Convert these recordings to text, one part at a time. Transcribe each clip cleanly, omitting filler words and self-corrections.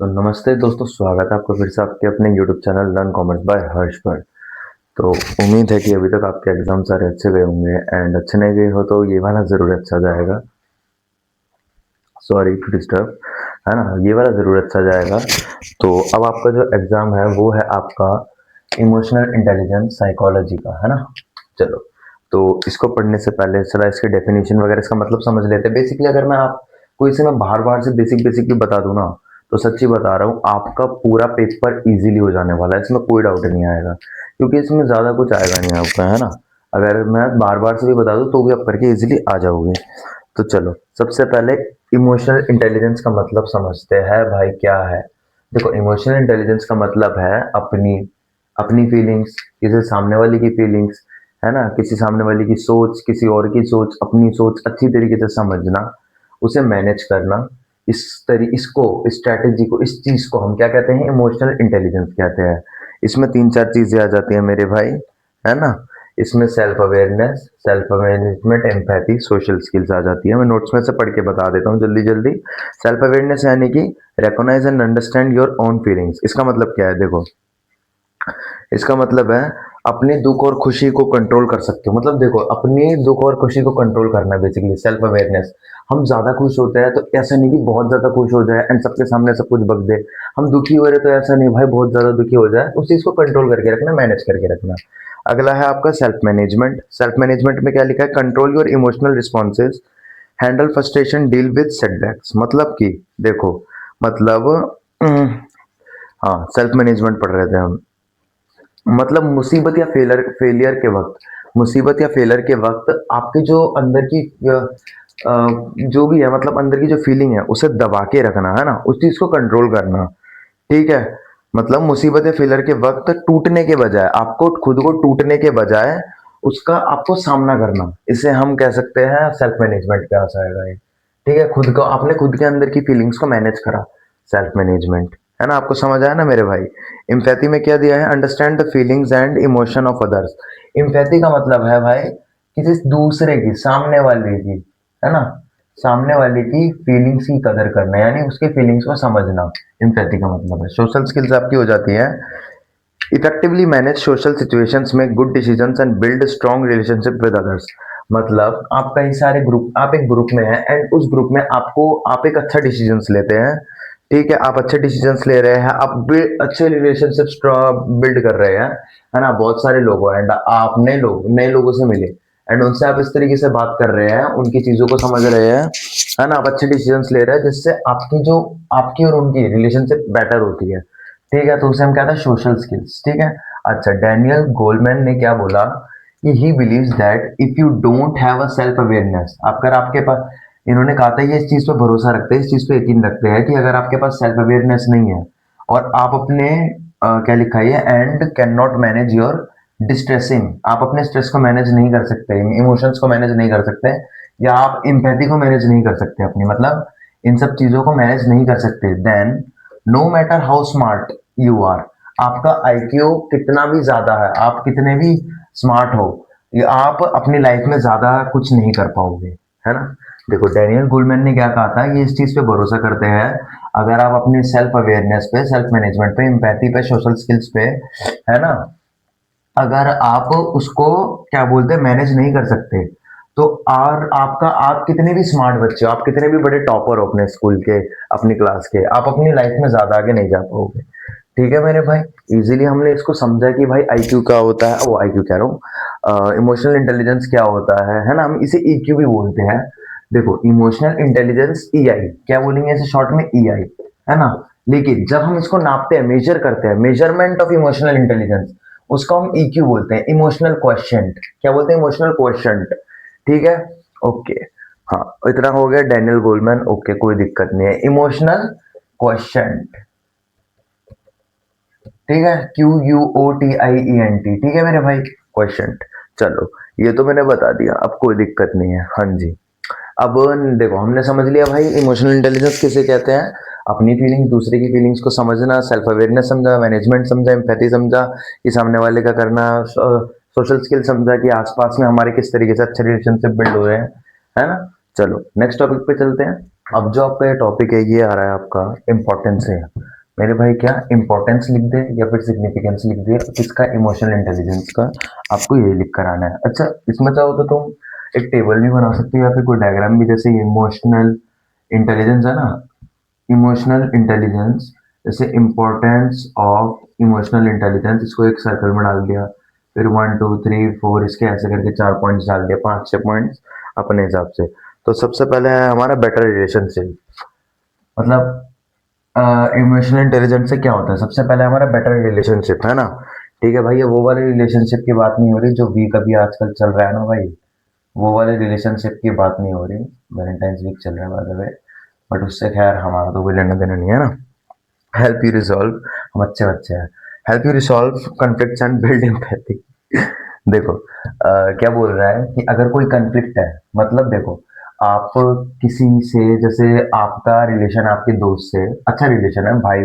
तो नमस्ते दोस्तों, स्वागत है आपका फिर से आपके अपने YouTube channel learn commerce by Harsh पर। तो उम्मीद है कि अभी तक आपके एग्जाम सारे अच्छे गए होंगे एंड अच्छे नहीं गए हो तो ये वाला ज़रूर अच्छा जाएगा। सॉरी टू डिस्टर्ब, है ना, ये वाला ज़रूर अच्छा जाएगा। तो अब आपका जो एग्ज़ाम है वो है आपका इमोशनल इंटेलिजेंस साइकोलॉजी का, है ना। चलो, तो इसको पढ़ने से पहले चला इसके डेफिनेशन वगैरह इसका मतलब समझ लेते हैं। बेसिकली अगर मैं आपको इसे मैं बार बार से बेसिक बेसिक भी बता दूं ना, तो सच्ची बता रहा हूँ आपका पूरा पेपर इजीली हो जाने वाला है, इसमें कोई डाउट नहीं आएगा, क्योंकि इसमें ज़्यादा कुछ आएगा नहीं आपका, है ना। अगर मैं बार बार से भी बता दूं तो भी आप करके इजीली आ जाओगे। तो चलो, सबसे पहले इमोशनल इंटेलिजेंस का मतलब समझते हैं भाई क्या है। देखो, इमोशनल इंटेलिजेंस का मतलब है अपनी अपनी फीलिंग्स, किसी सामने वाले की फीलिंग्स, है ना, किसी सामने वाले की सोच, किसी और की सोच, अपनी सोच अच्छी तरीके से समझना, उसे मैनेज करना। इसको स्ट्रैटेजी को, इस चीज को हम क्या कहते हैं, इमोशनल इंटेलिजेंस कहते हैं। इसमें तीन चार चीजें आ जाती हैं मेरे भाई, है ना। इसमें self awareness, self management, empathy, social skills आ जाती है। मैं नोट्स में से पढ़ के बता देता हूँ जल्दी जल्दी। सेल्फ अवेयरनेस यानी कि recognise and understand your own feelings. इसका मतलब क्या है, देखो, इसका मतलब है अपने दुख और खुशी को कंट्रोल कर सकते हो। मतलब देखो, अपनी दुख और खुशी को कंट्रोल करना है बेसिकली सेल्फ अवेयरनेस। हम ज्यादा खुश होते हैं तो ऐसा नहीं कि बहुत ज्यादा खुश हो जाए एंड सबके सामने सब कुछ बक दे। हम दुखी हो रहे तो ऐसा नहीं भाई बहुत ज्यादा दुखी हो जाए, उस चीज को कंट्रोल करके रखना, मैनेज करके रखना। अगला है आपका सेल्फ मैनेजमेंट। सेल्फ मैनेजमेंट में क्या लिखा है, control your emotional responses, handle frustration, deal with setbacks. मतलब कि देखो, मतलब हाँ, सेल्फ मैनेजमेंट पढ़ रहे थे हम। मतलब मुसीबत या फेलियर के वक्त, मुसीबत या फेलियर के वक्त आपके जो अंदर की जो भी है, मतलब अंदर की जो फीलिंग है उसे दबा के रखना, है ना, उस चीज को कंट्रोल करना। ठीक है। मतलब मुसीबत या फेलियर के वक्त टूटने के बजाय, आपको खुद को टूटने के बजाय उसका आपको सामना करना, इसे हम कह सकते हैं सेल्फ मैनेजमेंट पे आ जाएगा ये। ठीक है, खुद को आपने खुद के अंदर की फीलिंग्स को मैनेज करा, सेल्फ मैनेजमेंट, है ना। आपको समझ आया ना मेरे भाई। इम्पैथी में क्या दिया है, understand the feelings and emotion of others. Empathy का मतलब है भाई किसी दूसरे की, सामने वाले की, है ना, सामने वाले की फीलिंग्स की कदर करना, यानी उसके फीलिंग्स को समझना। इम्पैथी का मतलब है सोशल स्किल्स आपकी हो जाती है, effectively manage social situations, make good decisions and build strong relationship with others. मतलब आप कई सारे ग्रुप, आप एक ग्रुप में हैं एंड उस ग्रुप में आप एक अच्छा डिसीजंस लेते हैं। ठीक है, आप अच्छे डिसीजंस ले रहे हैं, आप अच्छे रिलेशनशिप्स बिल्ड कर रहे हैं, है ना। बहुत सारे लोग हो एंड आप नए लोगों से मिले एंड उनसे आप इस तरीके से बात कर रहे हैं, उनकी चीजों को समझ रहे हैं, है ना। आप अच्छे डिसीजंस ले रहे हैं जिससे आपकी और उनकी रिलेशनशिप बेटर होती है। ठीक है, तो उसे हम कहते हैं सोशल स्किल्स। ठीक है। अच्छा, डैनियल गोलमैन ने क्या बोला कि he believes that if you don't have a self awareness, अगर आपके पास, इन्होंने कहा था ये इस चीज पे भरोसा रखते हैं, इस चीज पे यकीन रखते हैं कि अगर आपके पास सेल्फ अवेयरनेस नहीं है और आप अपने क्या लिखा है, and can not manage your distressing, आप अपने स्ट्रेस को मैनेज नहीं कर सकते, इमोशंस को मैनेज नहीं कर सकते, या आप इम्पैथी को मैनेज नहीं कर सकते अपनी, मतलब इन सब चीजों को मैनेज नहीं कर सकते, then no matter how smart you are, आपका आईक्यू कितना भी ज्यादा है, आप कितने भी स्मार्ट हो, ये आप अपनी लाइफ में ज्यादा कुछ नहीं कर पाओगे, है ना। देखो, डैनियल गुलमैन ने क्या कहा था, ये इस चीज पे भरोसा करते हैं, अगर आप अपने सेल्फ अवेयरनेस पे, सेल्फ मैनेजमेंट पे, एम्पैथी पे, सोशल स्किल्स पे, है ना, अगर आप उसको क्या बोलते हैं मैनेज नहीं कर सकते, तो और आप कितने भी स्मार्ट बच्चे हो, आप कितने भी बड़े टॉपर हो अपने स्कूल के, अपनी क्लास के, आप अपनी लाइफ में ज्यादा आगे नहीं जा पाओगे। ठीक है मेरे भाई, इजीली हमने इसको समझा कि भाई आईक्यू क्या होता है, वो आईक्यू कह रहा हूँ, इमोशनल इंटेलिजेंस क्या होता है ना, हम इसे ईक्यू भी बोलते हैं। देखो, इमोशनल इंटेलिजेंस ईआई क्या बोलेंगे इसे शॉर्ट में, ईआई, है ना। लेकिन जब हम इसको नापते हैं, मेजर करते हैं, मेजरमेंट ऑफ इमोशनल इंटेलिजेंस, उसको हम ईक्यू बोलते हैं, इमोशनल क्वेश्चन। क्या बोलते हैं, इमोशनल क्वेश्चन। ठीक है। ओके। हाँ, इतना हो गया डैनियल गोलमैन, ओके, कोई दिक्कत नहीं है, इमोशनल क्वेश्चन। ठीक है, QUOTIENT, ठीक है मेरे भाई, क्वेश्चन। चलो, ये तो मैंने बता दिया, अब कोई दिक्कत नहीं है। हाँ जी, अब देखो, हमने समझ लिया भाई इमोशनल इंटेलिजेंस किसे कहते हैं, अपनी फीलिंग्स, दूसरे की फीलिंग्स को समझना, सेल्फ अवेयरनेस समझा, मैनेजमेंट समझा, एम्पैथी समझा कि सामने वाले का करना, सोशल स्किल समझा कि आसपास में हमारे किस तरीके से अच्छे रिलेशनशिप बिल्ड हो रहे हैं, है ना। चलो नेक्स्ट टॉपिक पे चलते हैं। अब जो आपका ये टॉपिक है ये आ रहा है आपका इम्पोर्टेंस है। मेरे भाई क्या इम्पोर्टेंस लिख दे या फिर सिग्निफिकेंस लिख दे, किसका इमोशनल इंटेलिजेंस का, आपको ये लिख कर आना है। अच्छा, इसमें चाहो तो तुम एक टेबल भी बना सकते हो या फिर कोई डायग्राम भी, जैसे इमोशनल इंटेलिजेंस है ना, इमोशनल इंटेलिजेंस, जैसे इम्पोर्टेंस ऑफ इमोशनल इंटेलिजेंस, इसको एक सर्कल में डाल दिया, फिर 1 2 3 4 इसके ऐसे करके 4 पॉइंट्स डाल दिया, 5 6 पॉइंट्स अपने हिसाब से। तो सबसे पहले है हमारा बेटर रिलेशनशिप। मतलब इमोशनल इंटेलिजेंस से क्या होता है, सबसे पहले हमारा बेटर रिलेशनशिप है ना। ठीक है भाई, ये वो वाले रिलेशनशिप की बात नहीं हो रही जो वीक अभी आजकल चल रहा है ना भाई, वो वाले रिलेशनशिप की बात नहीं हो रही। वैलेंटाइंस वीक चल रहा है बाय द वे, बट उससे खैर हमारा तो कोई लेना देना नहीं है ना। हेल्प यू रिजॉल्व, हम अच्छे बच्चे हैं। Help you resolve conflicts and build empathy. देखो क्या बोल रहा है कि अगर कोई कॉन्फ्लिक्ट है, मतलब देखो आप किसी से, जैसे आपका रिलेशन आपके दोस्त से अच्छा रिलेशन है भाई,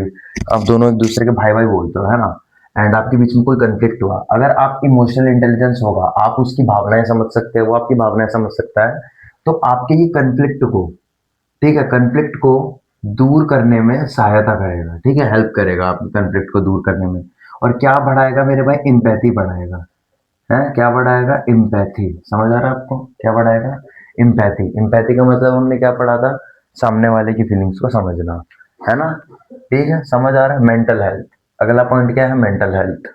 आप दोनों एक दूसरे के भाई भाई बोलते हो है ना, एंड आपके बीच में कोई कॉन्फ्लिक्ट हुआ, अगर आप इमोशनल इंटेलिजेंस होगा, आप उसकी भावनाएं समझ सकते हो, वो आपकी भावनाएं समझ सकता है, तो आपके ही कॉन्फ्लिक्ट को, ठीक है, कॉन्फ्लिक्ट को दूर करने में सहायता करेगा, ठीक है, हेल्प करेगा आपके कॉन्फ्लिक्ट को दूर करने में। और क्या बढ़ाएगा मेरे भाई, इम्पैथी बढ़ाएगा। है क्या बढ़ाएगा, इम्पैथी। समझ आ रहा है आपको क्या बढ़ाएगा, इम्पैथी। इम्पैथी का मतलब हमने क्या पढ़ा था, सामने वाले की फीलिंग्स को समझना, है ना। ठीक है, समझ आ रहा है। मेंटल हेल्थ, अगला पॉइंट क्या है, mental health.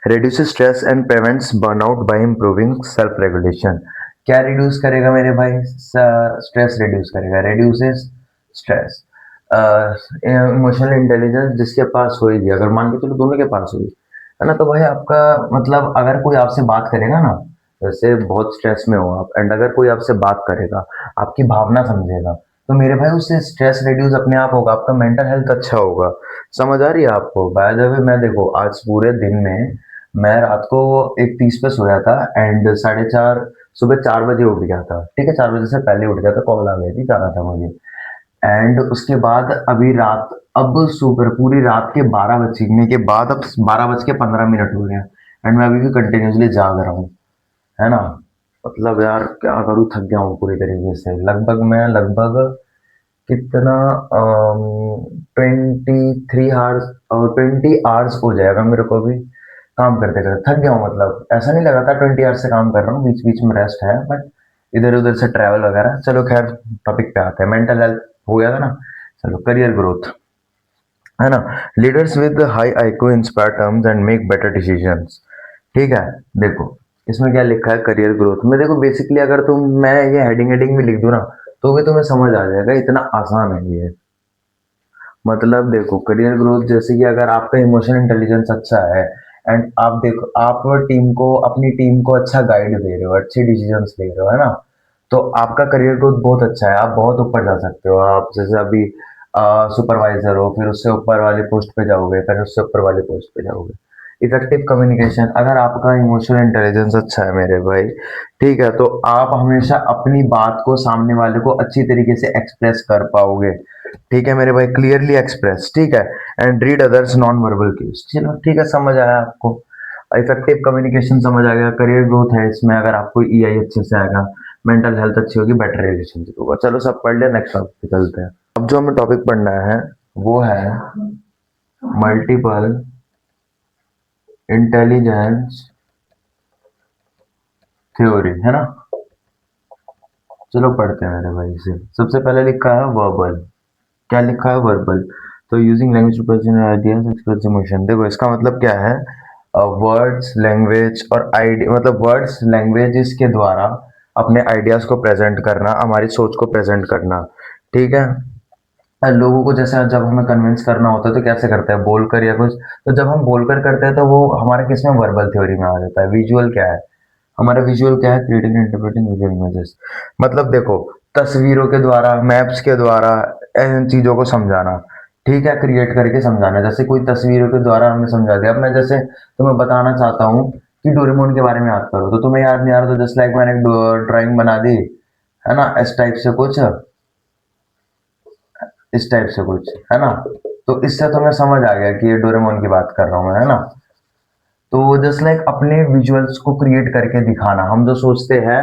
reduces stress and prevents burnout by improving self regulation। क्या रिड्यूस करेगा मेरे भाई, स्ट्रेस रिड्यूस करेगा, reduces स्ट्रेस। इमोशनल इंटेलिजेंस जिसके पास होगी, अगर मान के चलो दोनों के पास होगी, है ना, तो भाई आपका मतलब अगर कोई आपसे बात करेगा ना, जैसे बहुत स्ट्रेस में हो आप, एंड अगर कोई आपसे बात करेगा, आपकी भावना समझेगा, तो मेरे भाई उससे स्ट्रेस रिड्यूस अपने आप होगा, आपका मेंटल हेल्थ अच्छा होगा। समझ आ रही है आपको। बाय द वे मैं देखो आज पूरे दिन में मैं रात को 1:30 पे सोया था, एंड 4:30 सुबह 4 बजे उठ गया था, ठीक है, 4 बजे से पहले उठ गया था, कॉल आ गई थी, जाना था मुझे। एंड उसके बाद अभी रात, अब सुबह पूरी रात के 12 बजने के बाद अब 12:15 हो गए हैं, एंड मैं अभी भी कंटिन्यूसली जाग रहा हूँ, है ना। मतलब यार क्या करूँ, थक गया हूँ पूरी तरीके से। लगभग कितना 23 आवर्स और 20 आवर्स हो जाएगा मेरे को भी काम करते करते, थक गया हूँ। मतलब ऐसा नहीं लगा था 20 आवर्स से काम कर रहा हूँ, बीच बीच में रेस्ट है, बट इधर उधर से ट्रैवल वगैरह। चलो खैर, टॉपिक पे आते हैं। मेंटल हेल्थ हो गया था ना। चलो करियर ग्रोथ, है ना। Leaders with high IQ inspire terms and make better decisions. ठीक है, देखो इसमें क्या लिखा है करियर ग्रोथ में, देखो बेसिकली अगर तुम, मैं ये हेडिंग हेडिंग भी लिख दूं ना, तो भी तुम्हें समझ आ जाएगा, इतना आसान है ये। मतलब देखो करियर ग्रोथ, जैसे कि अगर आपका इमोशनल इंटेलिजेंस अच्छा है, एंड आप देखो आप टीम को, अपनी टीम को अच्छा गाइड दे रहे हो, अच्छे डिसीजंस ले रहे हो, है ना, तो आपका करियर ग्रोथ बहुत अच्छा है, आप बहुत ऊपर जा सकते हो। आप जैसे अभी सुपरवाइजर हो, फिर उससे ऊपर वाली पोस्ट पे जाओगे, फिर उससे ऊपर वाली पोस्ट पे जाओगे। इफेक्टिव कम्युनिकेशन, अगर आपका इमोशनल इंटेलिजेंस अच्छा है मेरे भाई, ठीक है, तो आप हमेशा अपनी बात को सामने वाले को अच्छी तरीके से एक्सप्रेस कर पाओगे। ठीक है मेरे भाई, क्लियरली एक्सप्रेस, ठीक है, and read others non verbal cues. चलो ठीक है, समझ आया आपको। इफेक्टिव कम्युनिकेशन समझ आ गया, करियर ग्रोथ है इसमें, अगर आपको ईआई अच्छे से आएगा, मेंटल हेल्थ अच्छी होगी, बेटर रिलेशनशिप होगा। चलो सब पढ़ लिया, नेक्स्ट टॉपिक पे चलते हैं। अब जो हमें टॉपिक पढ़ना है वो है मल्टीपल इंटेलिजेंस थ्योरी, है ना। चलो पढ़ते हैं मेरे भाई से। सबसे पहले लिखा है वर्बल। क्या लिखा है, वर्बल। तो using language to present ideas express emotion. देखो इसका मतलब क्या है, वर्ड्स लैंग्वेज और आइडिया, मतलब वर्ड्स लैंग्वेजेस के द्वारा अपने आइडियाज को प्रेजेंट करना, हमारी सोच को प्रेजेंट करना। ठीक है, लोगों को जैसे जब हमें कन्विंस करना होता है तो कैसे करते हैं, बोलकर या कुछ। तो जब हम बोलकर करते हैं तो वो हमारे किस में, वर्बल थ्योरी में आ जाता है। विजुअल क्या है हमारा, विजुअल क्या है, क्रिएटिंग इंटरप्रेटिंग विजुअल इमेजेस। मतलब देखो तस्वीरों के द्वारा, मैप्स के द्वारा इन चीजों को समझाना, ठीक है, क्रिएट करके समझाना। जैसे कोई तस्वीरों के द्वारा हमें समझा दिया, अब मैं जैसे तुम्हें बताना चाहता हूँ कि डोरेमोन के बारे में याद करो, तो तुम्हें याद नहीं आ रहा, तो जस्ट लाइक मैंने एक ड्राइंग बना दी, है ना, इस टाइप से कुछ, इस टाइप से कुछ, है ना। तो इससे तुम्हें समझ आ गया कि ये डोरेमोन की बात कर रहा हूँ मैं, है ना। तो जस्ट लाइक अपने विजुअल्स को क्रिएट करके दिखाना, हम जो सोचते हैं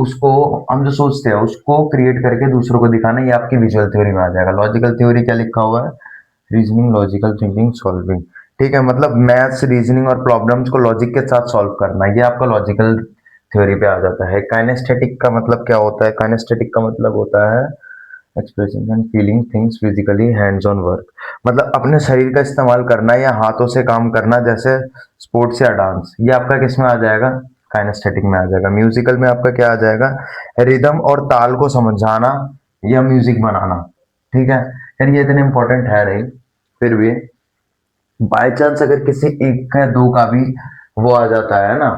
उसको हम जो सोचते हैं उसको क्रिएट करके दूसरों को दिखाना, ये आपकी विजुअल थ्योरी में आ जाएगा। लॉजिकल थ्योरी क्या लिखा हुआ है? Reasoning, logical thinking, solving. ठीक है, मतलब मैथ्स, रीजनिंग और प्रॉब्लम्स को लॉजिक के साथ सॉल्व करना, ये आपका लॉजिकल थ्योरी पे आ जाता है। काइनेस्थेटिक का मतलब क्या होता है? काइनेस्थेटिक का मतलब होता है expressing and feeling things physically, hands on work. मतलब अपने शरीर का इस्तेमाल करना या हाथों से काम करना, जैसे स्पोर्ट्स या डांस। ये आपका किस में आ जाएगा? काइनेस्थेटिक में आ जाएगा। म्यूजिकल में आपका क्या आ जाएगा? रिदम और ताल को समझाना या म्यूजिक बनाना। ठीक है, यार ये इतने इंपॉर्टेंट है नहीं, फिर भी बाय चांस अगर किसी एक का दो का भी वो आ जाता है ना,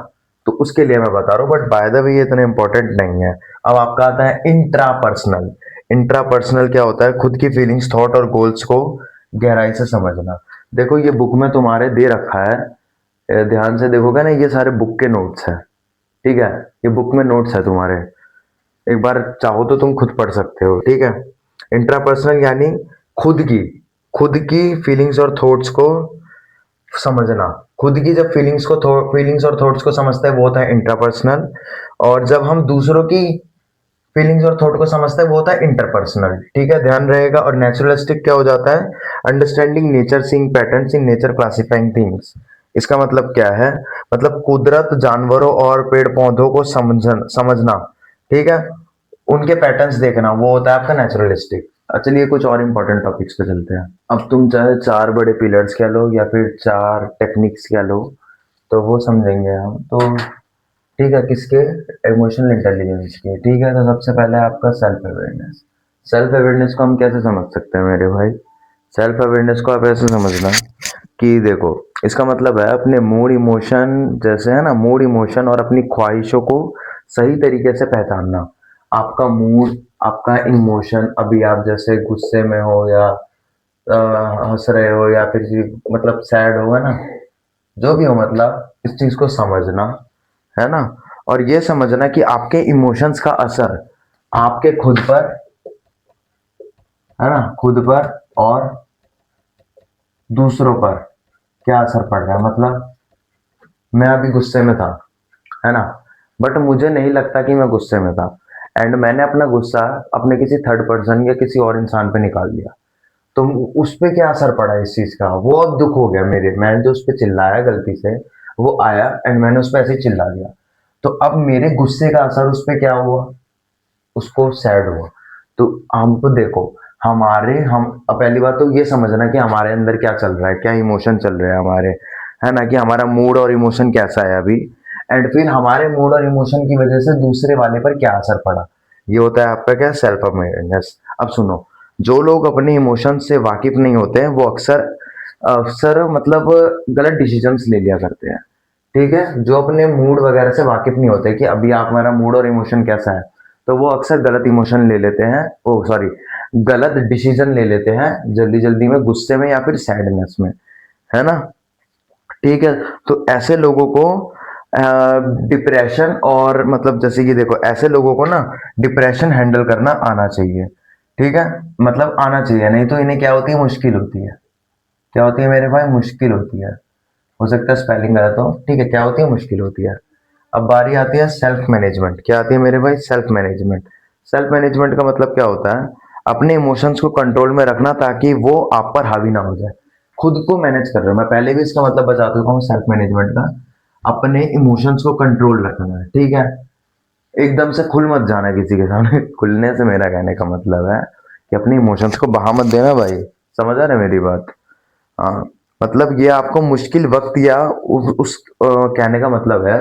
तो उसके लिए मैं बता रहा हूँ, बट बाय द वे ये इतना इंपॉर्टेंट नहीं है। अब आपका आता है इंट्रापर्सनल। इंट्रापर्सनल क्या होता है? खुद की फीलिंग्स, थॉट और गोल्स को गहराई से समझना। देखो ये बुक में तुम्हारे दे रखा है, ध्यान से देखोगे ना, ये सारे बुक के नोट्स है। ठीक है, ये बुक में नोट्स है तुम्हारे, एक बार चाहो तो तुम खुद पढ़ सकते हो। ठीक है, इंट्रापर्सनल यानी खुद की खुद की फीलिंग्स और थॉट्स को समझना। खुद की जब फीलिंग्स और थॉट्स को समझते हैं वो होता है इंट्रापर्सनल, और जब हम दूसरों की फीलिंग्स और थॉट को समझते हैं वो होता है इंटरपर्सनल। ठीक है, ध्यान रहेगा। और नेचुरलिस्टिक क्या हो जाता है? Understanding nature, seeing patterns in nature, classifying things. इसका मतलब क्या है? मतलब कुदरत, जानवरों और पेड़ पौधों को समझना। ठीक है, उनके पैटर्न्स देखना, वो होता है आपका नेचुरलिस्टिक। चलिए कुछ और इंपॉर्टेंट टॉपिक्स पे चलते हैं। अब तुम चाहे चार बड़े पिलर्स कह लो या फिर चार टेक्निक्स कह लो, तो वो समझेंगे हम तो। ठीक है, किसके? इमोशनल इंटेलिजेंस के। ठीक है, तो सबसे पहले आपका सेल्फ अवेयरनेस। सेल्फ अवेयरनेस को हम कैसे समझ सकते हैं मेरे भाई? सेल्फ अवेयरनेस को आप ऐसे समझना कि देखो, इसका मतलब है अपने मूड इमोशन, जैसे है ना, मूड इमोशन और अपनी ख्वाहिशों को सही तरीके से पहचानना। आपका मूड, आपका इमोशन, अभी आप जैसे गुस्से में हो या हंस रहे हो या फिर मतलब सैड हो, है ना, जो भी हो, मतलब इस चीज को समझना, है ना। और ये समझना कि आपके इमोशंस का असर आपके खुद पर, है ना, खुद पर और दूसरों पर क्या असर पड़ रहा है। मतलब मैं अभी गुस्से में था, है ना, बट मुझे नहीं लगता कि मैं गुस्से में था, एंड मैंने अपना गुस्सा अपने किसी थर्ड पर्सन या किसी और इंसान पे निकाल दिया, तो उस पे क्या असर पड़ा इस चीज का? वो अब दुख हो गया मेरे, मैंने जो उस पे चिल्लाया गलती से, वो आया एंड मैंने उस पे ऐसे ही चिल्ला दिया, तो अब मेरे गुस्से का असर उस पे क्या हुआ? उसको सैड हुआ। तो हमको देखो, हमारे हम अब पहली बात तो ये समझना कि हमारे अंदर क्या चल रहा है, क्या इमोशन चल रहे हैं हमारे, है ना, कि हमारा मूड और इमोशन कैसा है अभी, एंड फिर हमारे मूड और इमोशन की वजह से दूसरे वाले पर क्या असर पड़ा। ये होता है आपका क्या? Self awareness. अब सुनो, जो लोग अपने इमोशन से वाकिफ नहीं होते हैं वो अक्सर अक्सर मतलब गलत डिसीजंस ले लिया करते हैं। ठीक है, जो अपने मूड वगैरह से वाकिफ नहीं होते कि अभी आप, हमारा मूड और इमोशन कैसा है, तो वो अक्सर गलत इमोशन ले लेते हैं, ओ सॉरी, गलत डिसीजन ले लेते हैं जल्दी जल्दी में, गुस्से में या फिर सैडनेस में, है ना। ठीक है, तो ऐसे लोगों को डिप्रेशन और मतलब जैसे कि देखो, ऐसे लोगों को ना डिप्रेशन हैंडल करना आना चाहिए। ठीक है, मतलब आना चाहिए, नहीं तो इन्हें क्या होती है? मुश्किल होती है। क्या होती है मेरे भाई? मुश्किल होती है। हो सकता है स्पेलिंग गलत हो, ठीक है, क्या होती है? मुश्किल होती है। अब बारी आती है सेल्फ मैनेजमेंट। क्या आती है मेरे भाई? Self management. सेल्फ मैनेजमेंट का मतलब क्या होता है? अपने इमोशंस को कंट्रोल में रखना ताकि वो आप पर हावी ना हो जाए। खुद को मैनेज कर रहे हो, मैं पहले भी इसका मतलब बता चुका हूँ सेल्फ मैनेजमेंट का। अपने इमोशंस को कंट्रोल रखना है, ठीक है। एकदम से खुल मत जाना किसी के सामने। खुलने से मेरा कहने का मतलब है कि अपने इमोशंस को बहा मत देना भाई। समझ आ रहा है मेरी बात? हाँ, मतलब ये आपको मुश्किल वक्त या कहने का मतलब है,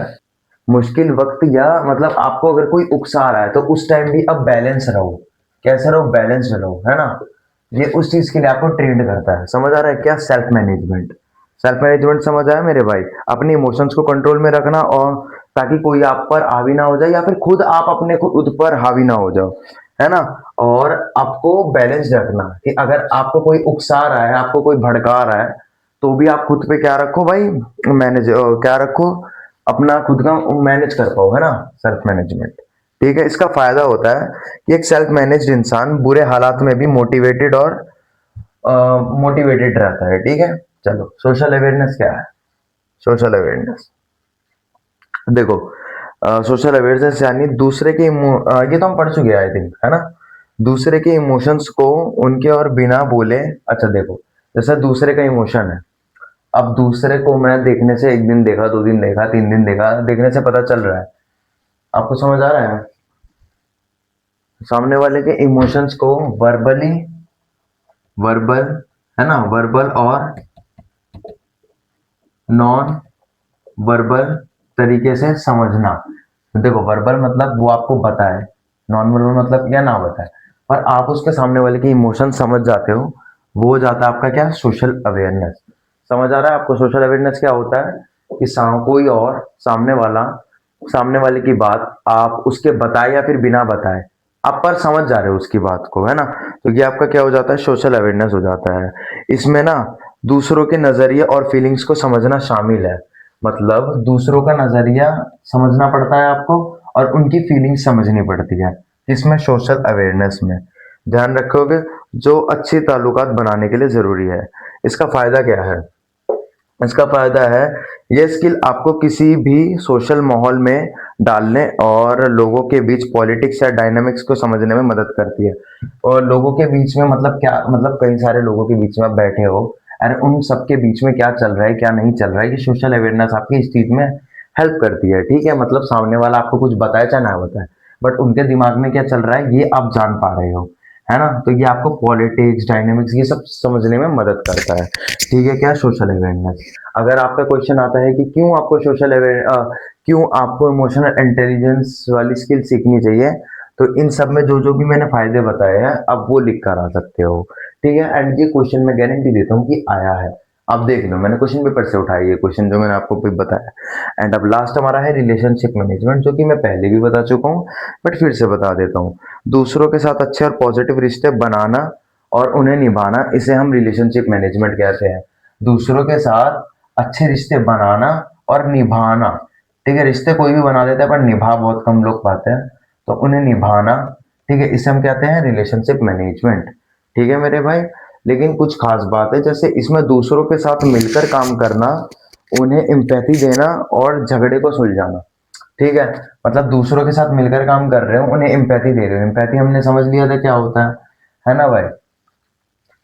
मुश्किल वक्त या मतलब आपको अगर कोई उकसा रहा है तो उस टाइम भी अब बैलेंस रहो। कैसे रहो? बैलेंस रहो, है ना। ये उस चीज के लिए आपको ट्रेंड करता है। समझ आ रहा है क्या? Self management. सेल्फ मैनेजमेंट समझ आया मेरे भाई? अपने इमोशंस को कंट्रोल में रखना, और ताकि कोई आप पर हावी ना हो जाए या फिर खुद आप अपने खुद पर हावी ना हो जाओ, है ना। और आपको बैलेंस रखना कि अगर आपको कोई उकसा रहा है, आपको कोई भड़का रहा है, तो भी आप खुद पे क्या रखो भाई? मैनेज क्या रखो? अपना खुद का मैनेज कर पाओ, है ना। Self management. ठीक है, इसका फायदा होता है कि एक सेल्फ मैनेज्ड इंसान बुरे हालात में भी मोटिवेटेड और मोटिवेटेड रहता है। ठीक है, चलो सोशल अवेयरनेस क्या है? सोशल अवेयरनेस देखो, सोशल अवेयरनेस यानी दूसरे के ये तो हम पढ़ चुके हैं आई थिंक, है ना? दूसरे के इमोशंस को उनके और बिना बोले, अच्छा देखो, जैसे दूसरे का इमोशन है, अब दूसरे को मैं देखने से, एक दिन देखा, 2 दिन देखा, 3 दिन देखा, देखने से पता चल रहा है, आपको समझ आ रहा है? सामने वाले के इमोशंस को वर्बली, वर्बल, है ना, वर्बल और नॉन वर्बल तरीके से समझना। देखो वर्बल मतलब वो आपको बताए, नॉन वर्बल मतलब क्या, ना बताए, पर आप उसके सामने वाले के इमोशन समझ जाते हो, वो हो जाता है आपका क्या, सोशल अवेयरनेस। समझ आ रहा है आपको सोशल अवेयरनेस क्या होता है? कि कोई और सामने वाले की बात आप उसके बताए या फिर बिना बताए आप पर समझ जा रहे हो उसकी बात को, है ना? तो ये आपका क्या हो जाता है, सोशल अवेयरनेस हो जाता है। इसमें ना दूसरों के नजरिए और फीलिंग्स को समझना शामिल है। मतलब दूसरों का नजरिया समझना पड़ता है आपको और उनकी फीलिंग्स समझनी पड़ती है, इसमें सोशल अवेयरनेस में ध्यान रखोगे, जो अच्छी ताल्लुकात बनाने के लिए जरूरी है। इसका फायदा क्या है? इसका फायदा है, ये स्किल आपको किसी भी सोशल माहौल में डालने और लोगों के बीच पॉलिटिक्स या डायनामिक्स को समझने में मदद करती है। और लोगों के बीच में मतलब क्या, मतलब कई सारे लोगों के बीच में आप बैठे हो, अरे उन सबके बीच में क्या चल रहा है क्या नहीं चल रहा है, ये सोशल अवेयरनेस आपकी इस चीज में हेल्प करती है। ठीक है, मतलब सामने वाला आपको कुछ बताए चाहे ना बताए, बट उनके दिमाग में क्या चल रहा है ये आप जान पा रहे हो, है ना? तो ये आपको पॉलिटिक्स डायनेमिक्स ये सब समझने में मदद करता है। ठीक है, क्या सोशल अवेयरनेस। अगर आपका क्वेश्चन आता है कि क्यों आपको इमोशनल इंटेलिजेंस वाली स्किल सीखनी चाहिए, तो इन सब में जो जो भी मैंने फायदे बताए हैं आप वो लिख कर आ सकते हो। ठीक है, एंड ये क्वेश्चन मैं गारंटी देता हूँ कि आया है। आप देख लो, मैंने क्वेश्चन पेपर से उठाया ये क्वेश्चन जो मैंने आपको भी बताया। एंड अब लास्ट हमारा है रिलेशनशिप मैनेजमेंट, जो कि मैं पहले भी बता चुका हूँ, बट फिर से बता देता हूँ। दूसरों के साथ अच्छे और पॉजिटिव रिश्ते बनाना और उन्हें निभाना, इसे हम रिलेशनशिप मैनेजमेंट कहते हैं। दूसरों के साथ अच्छे रिश्ते बनाना और निभाना, ठीक है, रिश्ते कोई भी बना लेता है पर निभा बहुत कम लोग पाते हैं, तो उन्हें निभाना, ठीक है, इसे हम कहते हैं रिलेशनशिप मैनेजमेंट। ठीक है मेरे भाई, लेकिन कुछ खास बात है, जैसे इसमें दूसरों के साथ मिलकर काम करना, उन्हें एम्पैथी देना और झगड़े को सुलझाना। ठीक है, मतलब दूसरों के साथ मिलकर काम कर रहे हो, उन्हें एम्पैथी दे रहे हो, एम्पैथी हमने समझ लिया था क्या होता है ना भाई?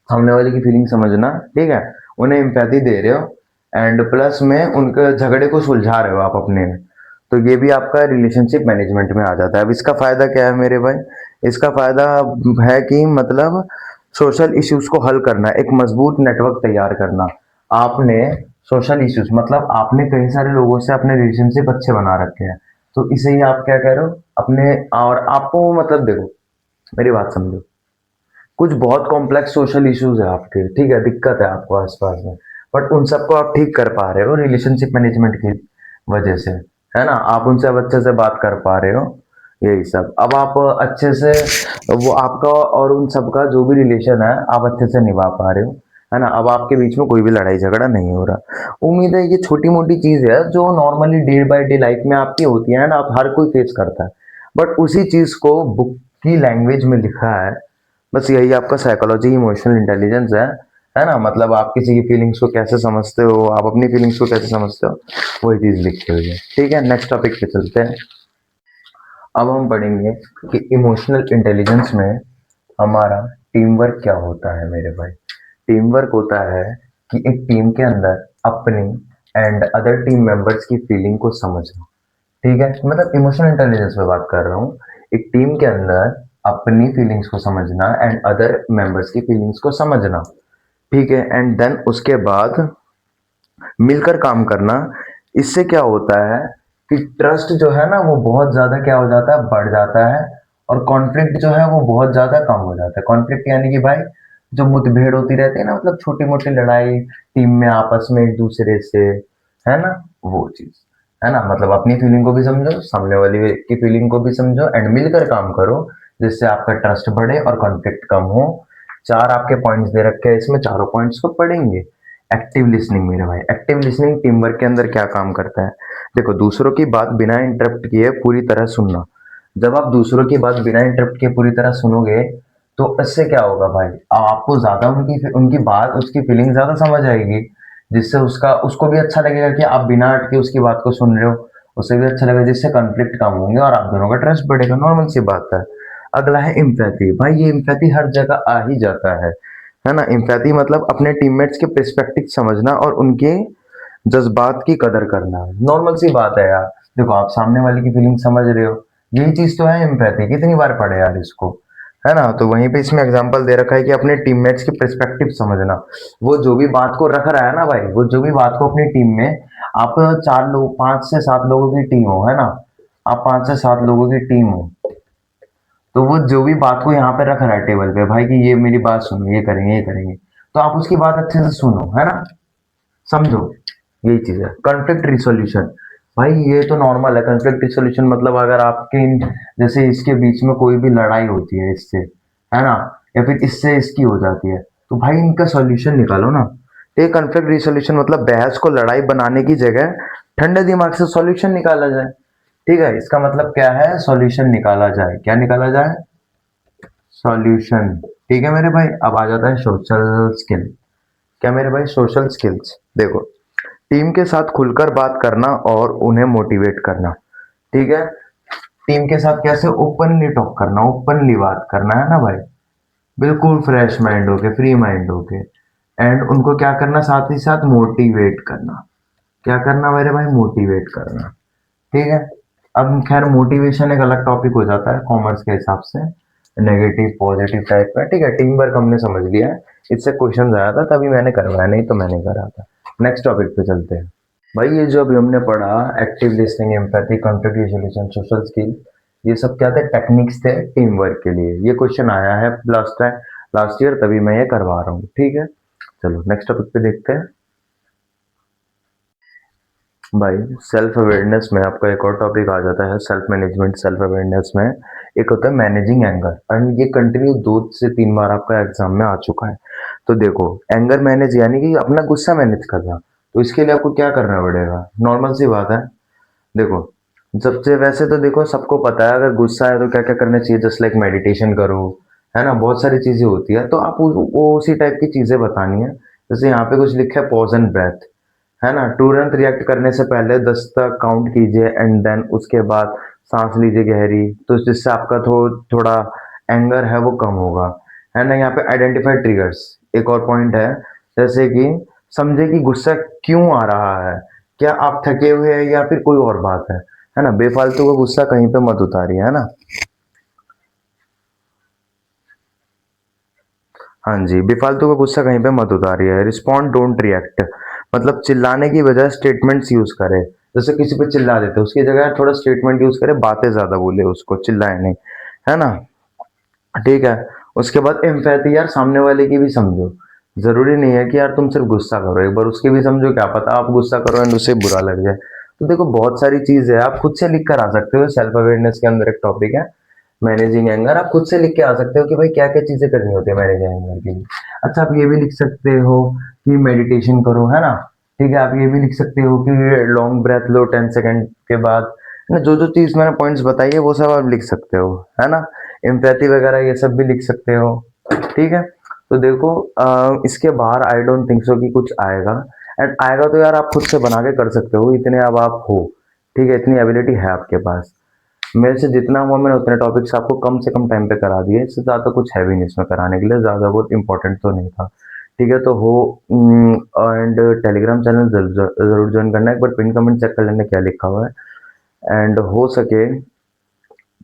सामने वाले की फीलिंग समझना, ठीक है, उन्हें एम्पैथी दे रहे हो एंड प्लस में उनके झगड़े को सुलझा रहे हो आप अपने में, तो ये भी आपका रिलेशनशिप मैनेजमेंट में आ जाता है। अब इसका फायदा क्या है मेरे भाई? इसका फायदा है कि मतलब सोशल इश्यूज को हल करना, एक मजबूत नेटवर्क तैयार करना। आपने सोशल इश्यूज मतलब आपने कई सारे लोगों से अपने रिलेशनशिप अच्छे बना रखे हैं, तो इसे ही आप क्या कह रहे हो अपने, और आपको मतलब देखो, मेरी बात समझो, कुछ बहुत कॉम्प्लेक्स सोशल इश्यूज है आपके, ठीक है, दिक्कत है आपको आसपास में, बट उन सबको आप ठीक कर पा रहे हो रिलेशनशिप मैनेजमेंट की वजह से, है ना? आप उनसे अब अच्छे से बात कर पा रहे हो, यही सब। अब आप अच्छे से वो आपका और उन सबका जो भी रिलेशन है आप अच्छे से निभा पा रहे हो, है ना? अब आपके बीच में कोई भी लड़ाई झगड़ा नहीं हो रहा। उम्मीद है ये छोटी मोटी चीज है जो normally day by day life में आपकी होती है ना, आप हर कोई फेस करता है, बट उसी चीज को बुक की लैंग्वेज में लिखा है। बस यही आपका साइकोलॉजी इमोशनल इंटेलिजेंस है ना? मतलब आप किसी की फीलिंग्स को कैसे समझते हो, आप अपनी फीलिंग्स को कैसे समझते हो, वही चीज लिखी हुई है। ठीक है, नेक्स्ट टॉपिक पे चलते हैं। अब हम पढ़ेंगे कि इमोशनल इंटेलिजेंस में हमारा टीम वर्क क्या होता है मेरे भाई। टीम वर्क होता है कि एक टीम के अंदर अपनी एंड अदर टीम मेंबर्स की फीलिंग को समझना। ठीक है, मतलब इमोशनल इंटेलिजेंस में बात कर रहा हूँ। एक टीम के अंदर अपनी फीलिंग्स को समझना एंड अदर मेंबर्स की फीलिंग्स को समझना, ठीक है, एंड देन उसके बाद मिलकर काम करना। इससे क्या होता है कि ट्रस्ट जो है ना वो बहुत ज्यादा क्या हो जाता है, बढ़ जाता है, और कॉन्फ्लिक्ट जो है वो बहुत ज्यादा कम हो जाता है। कॉन्फ्लिक्ट यानी कि भाई जो मुठभेड़ होती रहती है ना, मतलब छोटी मोटी लड़ाई टीम में आपस में एक दूसरे से, है ना, वो चीज, है ना? मतलब अपनी फीलिंग को भी समझो, सामने वाली की फीलिंग को भी समझो एंड मिलकर काम करो, जिससे आपका ट्रस्ट बढ़े और कॉन्फ्लिक्ट कम हो। चार आपके पॉइंट्स दे रखे हैं, इसमें चारों पॉइंट्स को पढ़ेंगे। एक्टिव लिसनिंग मेरे भाई, एक्टिव लिसनिंग टीम वर्क के अंदर क्या काम करता है? देखो, दूसरों की बात बिना इंटरप्ट किए पूरी तरह सुनना। जब आप दूसरों की बात बिना इंटरप्ट किए पूरी तरह सुनोगे, तो इससे क्या होगा भाई, आपको ज्यादा उनकी उनकी बात, उसकी फीलिंग ज्यादा समझ आएगी, जिससे उसका उसको भी अच्छा लगेगा कि आप बिना अटके उसकी बात को सुन रहे हो, उसे भी अच्छा लगेगा, जिससे कॉन्फ्लिक्ट कम होंगे और आप दोनों का ट्रस्ट बढ़ेगा, नॉर्मल सी बात है। अगला है इम्पैथी। भाई ये इम्पैथी हर जगह आ ही जाता है ना। इम्पैथी मतलब अपने टीममेट्स के पर्सपेक्टिव समझना और उनके जज्बात की कदर करना, नॉर्मल सी बात है यार। देखो आप सामने वाले की फीलिंग समझ रहे हो, यही चीज तो है एम्पैथी। कितनी बार पढ़े यार इसको, है ना। तो वहीं पे इसमें एग्जांपल दे रखा है कि अपने टीममेट्स की पर्सपेक्टिव समझना। वो जो भी बात को रख रहा है ना भाई, वो जो भी बात को अपनी टीम में, आप 4 लोग 5 से 7 लोगों की टीम हो, है ना। आप 5 से 7 लोगों की टीम हो, तो वो जो भी बात को यहाँ पे रख रहा है टेबल पे भाई कि ये मेरी बात सुनो, ये करेंगे ये करेंगे, तो आप उसकी बात अच्छे से सुनो, है ना, समझो। यही चीज है कॉन्फ्लिक्ट रिसोल्यूशन। भाई ये तो नॉर्मल है कॉन्फ्लिक्ट रिसोल्यूशन, मतलब अगर आपके जैसे इसके बीच में कोई भी लड़ाई होती है इससे, है ना, या फिर इससे इसकी हो जाती है, तो भाई इनका सॉल्यूशन निकालो ना। ये कॉन्फ्लिक्ट रिसोल्यूशन मतलब बहस को लड़ाई बनाने की जगह ठंडे दिमाग से सॉल्यूशन निकाला जाए। ठीक है, इसका मतलब क्या है, सॉल्यूशन निकाला जाए, क्या निकाला जाए, सॉल्यूशन। ठीक है मेरे भाई, अब आ जाता है सोशल स्किल। क्या मेरे भाई, सोशल स्किल्स। देखो, टीम के साथ खुलकर बात करना और उन्हें मोटिवेट करना। ठीक है, टीम के साथ कैसे ओपनली टॉक करना, ओपनली बात करना, है ना भाई, बिल्कुल फ्रेश माइंड होके, फ्री माइंड होके। एंड उनको क्या करना, साथ ही साथ मोटिवेट करना। क्या करना मेरे भाई, मोटिवेट करना। ठीक है, अब खैर मोटिवेशन एक अलग टॉपिक हो जाता है कॉमर्स के हिसाब से, नेगेटिव पॉजिटिव टाइप का। ठीक है, टीम वर्क हमने समझ लिया है, इससे क्वेश्चन आया था तभी मैंने करवाया, नहीं तो मैंने करा था। नेक्स्ट टॉपिक पे चलते हैं। भाई ये जो अभी हमने पढ़ा, active listening, empathy, conflict resolution, social skill, ये सब क्या थे, टेक्निक्स थे टीम वर्क के लिए। ये क्वेश्चन आया है लास्ट टाइम, लास्ट ईयर, तभी मैं ये करवा रहा हूँ। ठीक है, चलो नेक्स्ट टॉपिक पे देखते हैं। भाई सेल्फ अवेयरनेस में आपका एक और टॉपिक आ जाता है, सेल्फ मैनेजमेंट। सेल्फ अवेयरनेस में एक होता है मैनेजिंग एंगर, एंड ये कंटिन्यू 2 से 3 बार आपका एग्जाम में आ चुका है। तो देखो, एंगर मैनेज यानी कि अपना गुस्सा मैनेज करना, तो इसके लिए आपको क्या करना पड़ेगा, नॉर्मल सी बात है। देखो, सबसे वैसे तो देखो सबको पता है अगर गुस्सा है तो क्या क्या करना चाहिए, जस्ट लाइक मेडिटेशन करो, है ना, बहुत सारी चीजें होती है। तो आप वो उसी टाइप की चीजें बतानी है। जैसे यहाँ पे कुछ लिखा है, पॉज एंड ब्रेथ, है ना, तुरंत रिएक्ट करने से पहले 10 तक काउंट कीजिए एंड देन उसके बाद सांस लीजिए गहरी, तो जिससे आपका थोड़ा एंगर है वो कम होगा, है ना। यहाँ पे आइडेंटिफाई ट्रिगर्स, एक और पॉइंट है, जैसे कि समझे कि गुस्सा क्यों आ रहा है, क्या आप थके हुए हैं या फिर कोई और बात है ना। बेफालतू का गुस्सा कहीं पे मत उतारिए, है ना। हाँ जी, बेफालतू का गुस्सा कहीं पे मत उतारिए। रिस्पॉन्ड डोंट रिएक्ट, मतलब चिल्लाने की बजाय स्टेटमेंट्स यूज करें। जैसे किसी पे चिल्ला देते, उसकी जगह थोड़ा स्टेटमेंट यूज करें, बातें ज्यादा बोले, उसको चिल्लाए नहीं, है ना। ठीक है, उसके बाद एम्पैथी, यार सामने वाले की भी समझो। जरूरी नहीं है कि यार तुम सिर्फ गुस्सा करो, एक बार उसकी भी समझो, क्या पता आप गुस्सा करो एंड उसे बुरा लग जाए। तो देखो बहुत सारी चीज है, आप खुद से लिख कर आ सकते हो। सेल्फ अवेयरनेस के अंदर एक टॉपिक है मैनेजिंग एंगर, आप खुद से लिख के आ सकते हो कि भाई क्या क्या चीजें करनी होती है मैनेजिंग एंगर के लिए। अच्छा, आप ये भी लिख सकते हो कि मेडिटेशन करो, है ना। ठीक है, आप ये भी लिख सकते हो कि लॉन्ग ब्रेथ लो 10 सेकंड के बाद, ना जो जो चीज मैंने पॉइंट्स बताई है वो सब आप लिख सकते हो, है ना। एम्पैथी वगैरह ये सब भी लिख सकते हो। ठीक है, तो देखो इसके बाहर आई डोंट थिंक सो कि कुछ आएगा, एंड आएगा तो यार आप खुद से बना के कर सकते हो, इतने अब आप हो। ठीक है, इतनी एबिलिटी है आपके पास। मेरे से जितना हुआ मैंने उतने टॉपिक्स आपको कम से कम टाइम पे करा दिए, इससे ज़्यादा कुछ है भी नहीं इसमें कराने के लिए, ज़्यादा बहुत इंपॉर्टेंट तो नहीं था। ठीक है, तो हो एंड टेलीग्राम चैनल जरूर ज्वाइन करना है, एक बार पिन कमेंट चेक कर लेना क्या लिखा हुआ है, एंड हो सके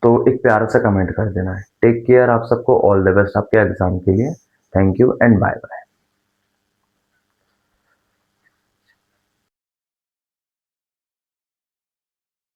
तो एक प्यारा सा कमेंट कर देना है। टेक केयर, आप सबको ऑल द बेस्ट आपके एग्जाम के लिए। Thank you and bye bye.